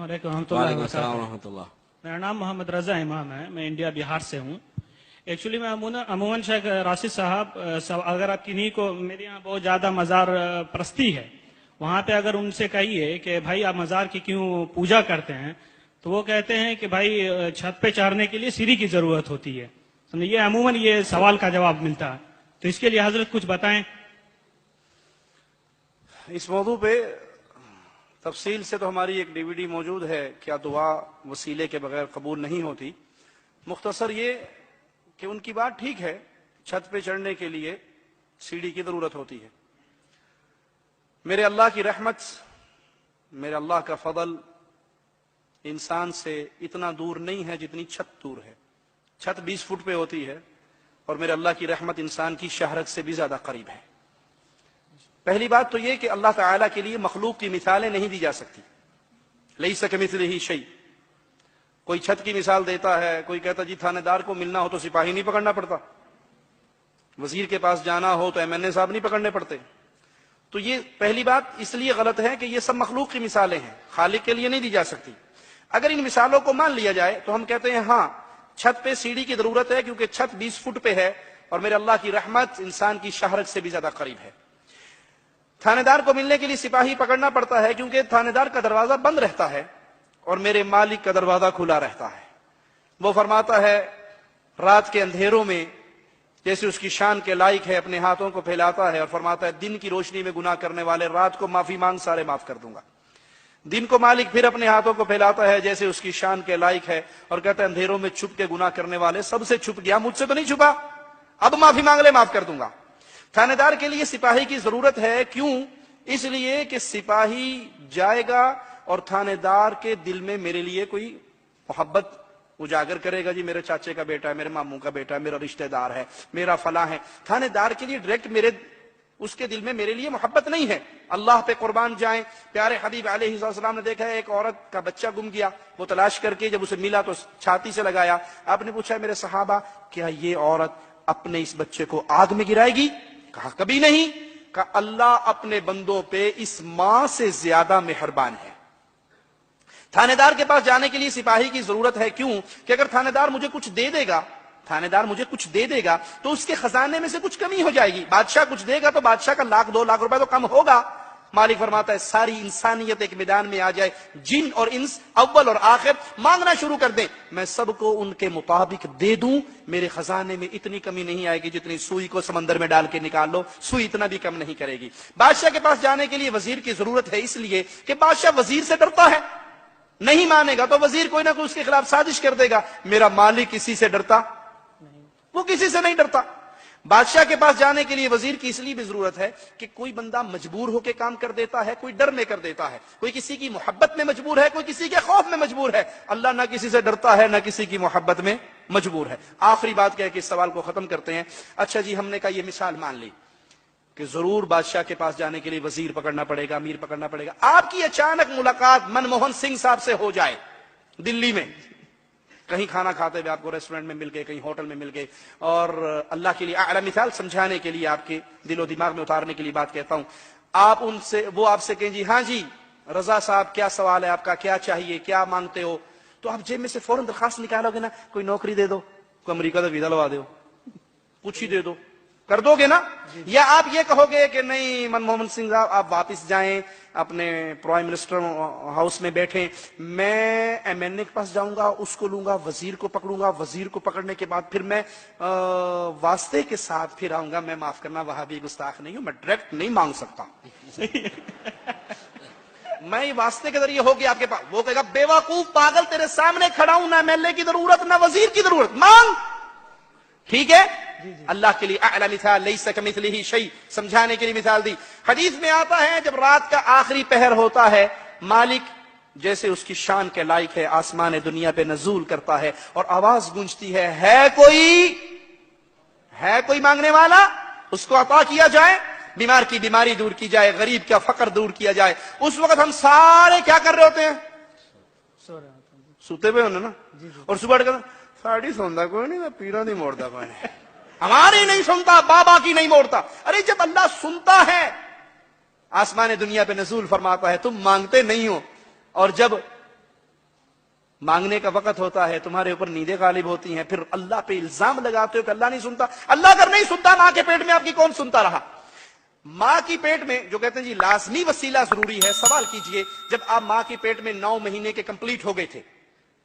वालेकुम वालेकुम अस्सलाम रहमतुल्लाह। मेरा नाम मोहम्मद रजा इमाम है, मैं इंडिया बिहार से हूँ। एक्चुअली मैं अमूमन शेख राशिद साहब, अगर आप किन्हीं को, मेरे यहाँ बहुत ज़्यादा मज़ार परस्ती है, वहाँ पे अगर उनसे कहिए कि भाई आप मज़ार की क्यों पूजा करते हैं, तो वो कहते हैं कि भाई छत पे चढ़ने के लिए सीढ़ी की ज़रूरत होती है। समझे, ये अमूमन ये सवाल का जवाब मिलता है, तो इसके लिए हजरत कुछ बताएं। इस मौजू पे तफसील से तो हमारी एक डीवीडी मौजूद है, क्या दुआ वसीले के बगैर कबूल नहीं होती। मुख्तसर ये कि उनकी बात ठीक है, छत पे चढ़ने के लिए सीढ़ी की जरूरत होती है। मेरे अल्लाह की रहमत, मेरे अल्लाह का फضل इंसान से इतना दूर नहीं है जितनी छत दूर है। छत 20 फुट पे होती है और मेरे अल्लाह की रहमत इंसान की शहरत से भी ज्यादा करीब है। पहली बात तो यह कि अल्लाह ताला के लिए मखलूक की मिसालें नहीं दी जा सकती। लैसा कमिस्लिही शै। कोई छत की मिसाल देता है, कोई कहता जी थानेदार को मिलना हो तो सिपाही नहीं पकड़ना पड़ता, वजीर के पास जाना हो तो एमएनए साहब नहीं पकड़ने पड़ते। तो ये पहली बात इसलिए गलत है कि ये सब मखलूक की मिसालें हैं, खालिक के लिए नहीं दी जा सकती। अगर इन मिसालों को मान लिया जाए तो हम कहते हैं हाँ, छत पे सीढ़ी की जरूरत है क्योंकि छत 20 फुट पे है और मेरे अल्लाह की रहमत इंसान की शहरत से भी ज्यादा करीब है। थानेदार को मिलने के लिए सिपाही पकड़ना पड़ता है क्योंकि थानेदार का दरवाजा बंद रहता है और मेरे मालिक का दरवाजा खुला रहता है। वो फरमाता है रात के अंधेरों में जैसे उसकी शान के लायक है अपने हाथों को फैलाता है और फरमाता है दिन की रोशनी में गुनाह करने वाले रात को माफी मांग सारे माफ कर दूंगा। दिन को मालिक फिर अपने हाथों को फैलाता है जैसे उसकी शान के लायक है और कहता है अंधेरों में छुप के गुनाह करने वाले सबसे छुप गया, मुझसे तो नहीं छुपा, अब माफी मांग ले, माफ कर दूंगा। थानेदार के लिए सिपाही की जरूरत है, क्यों? इसलिए कि सिपाही जाएगा और थानेदार के दिल में मेरे लिए कोई मोहब्बत उजागर करेगा, जी मेरे चाचे का बेटा है, मेरे मामू का बेटा है, मेरा रिश्तेदार है, मेरा फला है। थानेदार के लिए डायरेक्ट उसके दिल में मेरे लिए मोहब्बत नहीं है। अल्लाह पे कुर्बान जाएं, प्यारे हबीब अलैहिस्सलाम ने देखा है एक औरत का बच्चा गुम गया, वो तलाश करके जब उसे मिला तो छाती से लगाया। आपने पूछा मेरे सहाबा क्या ये औरत अपने इस बच्चे को आग में गिराएगी? कहा कभी नहीं। कहा अल्लाह अपने बंदों पे इस मां से ज्यादा मेहरबान है। थानेदार के पास जाने के लिए सिपाही की जरूरत है, क्यों? कि अगर थानेदार मुझे कुछ दे देगा तो उसके खजाने में से कुछ कमी हो जाएगी। बादशाह कुछ देगा तो बादशाह का 1-2 लाख रुपए तो कम होगा। मालिक फरमाता है सारी इंसानियत एक मैदान में आ जाए, जिन और इंस अव्वल और आखिर मांगना शुरू कर दें, मैं सबको उनके मुताबिक दे दूं, मेरे खजाने में इतनी कमी नहीं आएगी जितनी सुई को समंदर में डाल के निकाल लो, सुई इतना भी कम नहीं करेगी। बादशाह के पास जाने के लिए वजीर की जरूरत है, इसलिए कि बादशाह वजीर से डरता है, नहीं मानेगा तो वजीर कोई ना कोई उसके खिलाफ साजिश कर देगा। मेरा मालिक किसी से डरता? वो किसी से नहीं डरता। बादशाह के पास जाने के लिए वजीर की इसलिए भी जरूरत है कि कोई बंदा मजबूर होकर काम कर देता है, कोई डर में कर देता है, कोई किसी की मोहब्बत में मजबूर है, कोई किसी के खौफ में मजबूर है। अल्लाह ना किसी से डरता है ना किसी की मोहब्बत में मजबूर है। आखिरी बात कह के इस सवाल को खत्म करते हैं। अच्छा जी, हमने कहा यह मिसाल मान ली कि जरूर बादशाह के पास जाने के लिए वजीर पकड़ना पड़ेगा, अमीर पकड़ना पड़ेगा। आपकी अचानक मुलाकात मनमोहन सिंह साहब से हो जाए दिल्ली में, कहीं खाना खाते हुए आपको रेस्टोरेंट में मिल गए, कहीं होटल में मिल गए, और अल्लाह के लिए आला मिसाल समझाने के लिए, आपके दिलो दिमाग में उतारने के लिए बात कहता हूं, आप उनसे, वो आपसे कहें जी हाँ जी रजा साहब क्या सवाल है आपका, क्या चाहिए, क्या मांगते हो, तो आप जेब में से फौरन दरखास्त निकालोगे ना, कोई नौकरी दे दो, कोई अमरीका का वीजा लगा दो, कुछ ही दे दो, कर दोगे ना? या आप ये कहोगे कि नहीं मनमोहन सिंह साहब आप वापस जाएं, अपने प्राइम मिनिस्टर हाउस में बैठे, मैं एमएनए के पास जाऊंगा, उसको लूंगा, वजीर को पकड़ूंगा, वजीर को पकड़ने के बाद फिर मैं वास्ते के साथ फिर आऊंगा, मैं माफ करना वहां भी गुस्ताख नहीं हूं, मैं डायरेक्ट नहीं मांग सकता मैं वास्ते के जरिए होगी आपके पास। वो कहेगा बेवकूफ पागल, तेरे सामने खड़ा हूं, ना एमएलए की जरूरत ना वजीर की जरूरत, मांग। ठीक है? अल्लाह के लिए अअला मिसाल लैसा कमिस्लिही शै, समझाने के लिए मिसाल दी। हदीस में आता है जब रात का आखिरी पहर होता है, मालिक जैसे उसकी शान के लायक है आसमान दुनिया पे नजूल करता है और आवाज गूंजती है कोई मांगने वाला, उसको अता किया जाए, बीमार की बीमारी दूर की जाए, गरीब का फकर दूर किया जाए। उस वक्त हम सारे क्या कर रहे होते हैं? सुते हुए होने ना, और सुबह साड़ी सोंदा कोई नहीं, पीरा नहीं मोड़ता कोई नहीं, हमारी नहीं सुनता, बाबा की नहीं मोड़ता। अरे जब अल्लाह सुनता है, आसमान दुनिया पे नजूल फरमाता है, तुम मांगते नहीं हो, और जब مانگنے کا وقت ہوتا ہے تمہارے اوپر نیندیں غالب ہوتی ہیں, پھر اللہ پہ الزام لگاتے ہو کہ اللہ نہیں سنتا. اللہ اگر نہیں سنتا ماں کے پیٹ میں آپ کی کون سنتا رہا؟ ماں کی پیٹ میں جو کہتے ہیں جی لازمی وسیلہ ضروری ہے, سوال کیجئے جب آپ ماں کی پیٹ میں 9 مہینے کے کمپلیٹ ہو گئے تھے,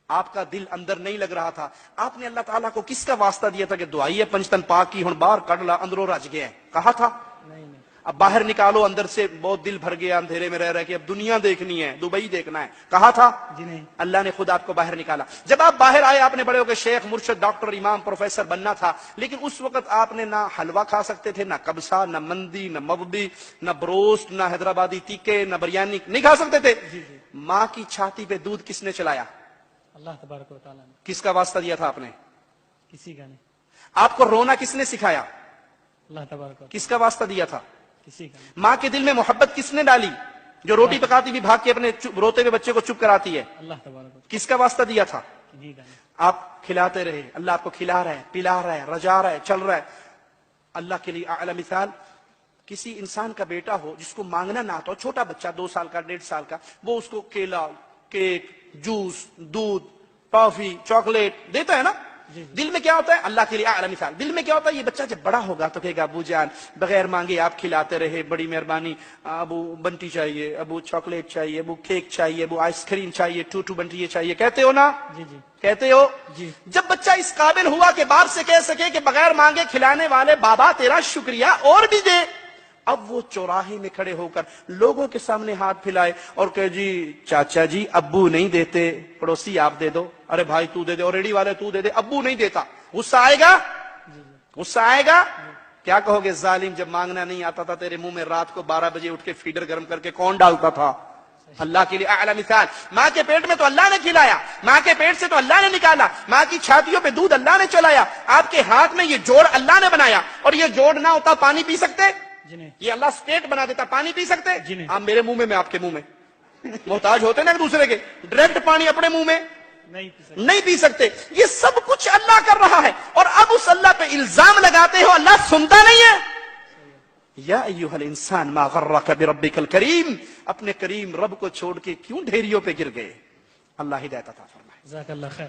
آپ کا دل اندر نہیں لگ رہا تھا, آپ نے اللہ تعالیٰ کو کس کا واسطہ دیا تھا کہ دعائی ہے پنجتن پاک کی ہن باہر کڈ لا اندروں رج گیا ہے, کہا تھا؟ نہیں. اب باہر نکالو, اندر سے بہت دل بھر گیا اندھیرے میں رہ کہ اب دنیا دیکھنی ہے, دبئی دیکھنا ہے, کہا تھا؟ جی نہیں. اللہ نے خود آپ کو باہر نکالا. جب آپ باہر آئے آپ نے بڑے ہو کے شیخ, مرشد, ڈاکٹر, امام, پروفیسر بننا تھا, لیکن اس وقت آپ نے نہ حلوہ کھا سکتے تھے, نہ کبسا, نہ مندی, نہ مبدی, نہ بروسٹ, نہ حیدرآبادی تیکے, نہ بریانی, نہیں کھا سکتے تھے. ماں کی چھاتی پہ دودھ کس نے چلایا؟ اللہ تبارک و تعالیٰ نے. کس کا واسطہ دیا تھا آپ نے؟ کسی کا نہیں. آپ کو رونا کس نے سکھایا؟ اللہ تبارک و کس کا واسطہ دیا تھا؟ کسی کا نہیں. ماں کے دل میں محبت کس نے ڈالی جو روٹی پکاتی بھی بھاگ کے اپنے روتے ہوئے بچے کو چپ کراتی ہے؟ اللہ تبارک و کس کا واسطہ دیا تھا؟ کسی کا نہیں. آپ کھلاتے رہے, اللہ آپ کو کھلا رہا ہے, پلا رہا ہے, رجا رہا ہے, چل رہا ہے. اللہ کے لیے اعلی مثال کسی انسان کا بیٹا ہو جس کو مانگنا نہ آتا ہو, چھوٹا بچہ 2 سال کا, 1.5 سال کا, وہ اس کو کیلا, کیک, جوس, دودھ, ٹافی, چاکلیٹ دیتا ہے نا, دل میں کیا ہوتا ہے؟ اللہ کے لیے اعلی مثال, دل میں کیا ہوتا ہے؟ یہ بچہ جب بڑا ہوگا تو کہے گا ابو جان بغیر مانگے آپ کھلاتے رہے, بڑی مہربانی, ابو بنٹی چاہیے, ابو چاکلیٹ چاہیے, ابو کیک چاہیے, ابو آئس کریم چاہیے, ٹو بنٹی چاہیے, کہتے ہو نا؟ جی جی کہتے ہو؟ جی. جب بچہ اس قابل ہوا کہ باپ سے کہہ سکے کہ بغیر مانگے کھلانے والے بابا تیرا شکریہ اور بھی دے, اب وہ چوراہے میں کھڑے ہو کر لوگوں کے سامنے ہاتھ پھیلائے اور کہ جی چاچا جی ابو نہیں دیتے, پڑوسی آپ دے دو, ارے بھائی تو دے دے, اور ریڑی والے تو دے دے, ابو نہیں دیتا, غصہ آئے گا؟ غصہ آئے گا؟ کیا کہو گے؟ ظالم, جب مانگنا نہیں آتا تھا تیرے منہ میں رات کو 12 بجے اٹھ کے فیڈر گرم کر کے کون ڈالتا تھا؟ اللہ کے لیے اعلی مثال. ماں کے پیٹ میں تو اللہ نے کھلایا, ماں کے پیٹ سے تو اللہ نے نکالا, ماں کی چھاتیوں پہ دودھ اللہ نے چلایا, آپ کے ہاتھ میں یہ جوڑ اللہ نے بنایا, اور یہ جوڑ نہ ہوتا پانی پی سکتے؟ جی نہیں. یہ اللہ سٹیٹ بنا دیتا, پانی پی سکتے؟ جی نہیں. آپ میرے منہ میں, میں آپ کے منہ میں, محتاج ہوتے نا ایک دوسرے کے, ڈائریکٹ پانی اپنے منہ میں نہیں پی سکتے. نہیں پی سکتے. یہ سب کچھ اللہ کر رہا ہے, اور اب اس اللہ پہ الزام لگاتے ہو اللہ سنتا نہیں ہے. یا ایھا الانسان ما غرک بربک الکریم, اپنے کریم رب کو چھوڑ کے کیوں ڈھیریوں پہ گر گئے؟ اللہ ہدایت عطا فرمائے. جزاک اللہ خیر.